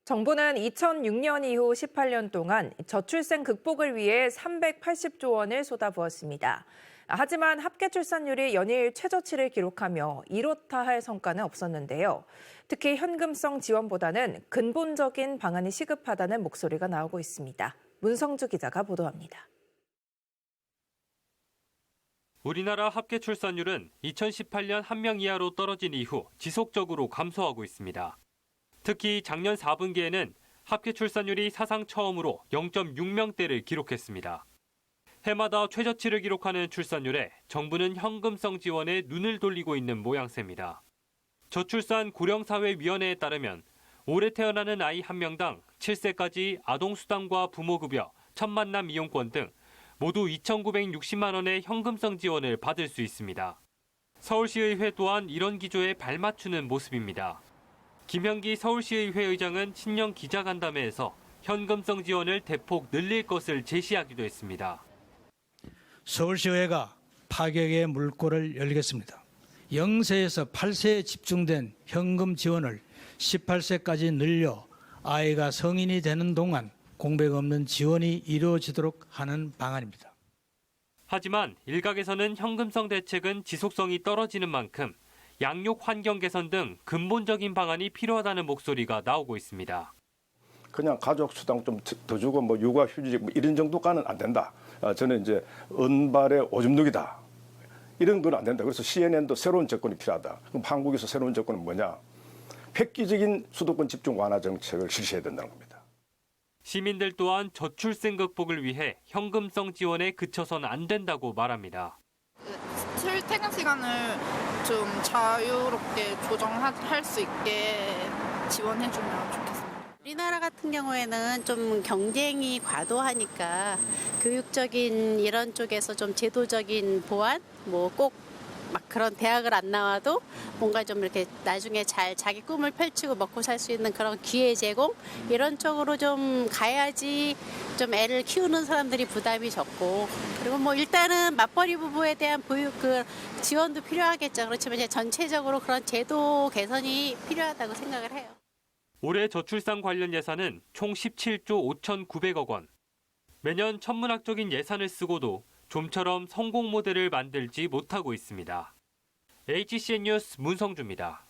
정부는 2006년 이후 18년 동안 저출생 극복을 위해 380조 원을 쏟아부었습니다. 하지만 합계 출산율이 연일 최저치를 기록하며 이렇다 할 성과는 없었는데요. 특히 현금성 지원보다는 근본적인 방안이 시급하다는 목소리가 나오고 있습니다. 문성주 기자가 보도합니다. 우리나라 합계 출산율은 2018년 1명 이하로 떨어진 이후 지속적으로 감소하고 있습니다. 특히 작년 4분기에는 합계 출산율이 사상 처음으로 0.6명대를 기록했습니다. 해마다 최저치를 기록하는 출산율에 정부는 현금성 지원에 눈을 돌리고 있는 모양새입니다. 저출산 고령사회위원회에 따르면 올해 태어나는 아이 1명당 7세까지 아동수당과 부모급여, 첫 만남 이용권 등 모두 2,960만 원의 현금성 지원을 받을 수 있습니다. 서울시의회 또한 이런 기조에 발맞추는 모습입니다. 김현기 서울시의회 의장은 신년 기자간담회에서 현금성 지원을 대폭 늘릴 것을 제시하기도 했습니다. 서울시의회가 파격의 물꼬를 열겠습니다. 0세에서 8세에 집중된 현금 지원을 18세까지 늘려 아이가 성인이 되는 동안 공백 없는 지원이 이루어지도록 하는 방안입니다. 하지만 일각에서는 현금성 대책은 지속성이 떨어지는 만큼 양육 환경 개선 등 근본적인 방안이 필요하다는 목소리가 나오고 있습니다. 그냥 가족 수당 좀 더 주고 육아 휴직 이런 정도까지는 안 된다. 저는 이제 은발의 오줌 누기다. 이런 건 안 된다. 그래서 CNN도 새로운 정권이 필요하다. 그럼 한국에서 새로운 정권은 뭐냐? 획기적인 수도권 집중 완화 정책을 실시해야 된다는 겁니다. 시민들 또한 저출생 극복을 위해 현금성 지원에 그쳐서는 안 된다고 말합니다. 출퇴근 시간을 좀 자유롭게 조정할 수 있게 지원해주면 좋겠습니다. 우리나라 같은 경우에는 좀 경쟁이 과도하니까 교육적인 이런 쪽에서 좀 제도적인 보완, 꼭 막 그런 대학을 안 나와도 뭔가 좀 이렇게 나중에 잘 자기 꿈을 펼치고 먹고 살 수 있는 그런 기회 제공 이런 쪽으로 좀 가야지 좀 애를 키우는 사람들이 부담이 적고 그리고 일단은 맞벌이 부부에 대한 보육 지원도 필요하겠죠. 그렇지만 이제 전체적으로 그런 제도 개선이 필요하다고 생각을 해요. 올해 저출산 관련 예산은 총 17조 5,900억 원. 매년 천문학적인 예산을 쓰고도 좀처럼 성공 모델을 만들지 못하고 있습니다. HCN 뉴스 문성주입니다.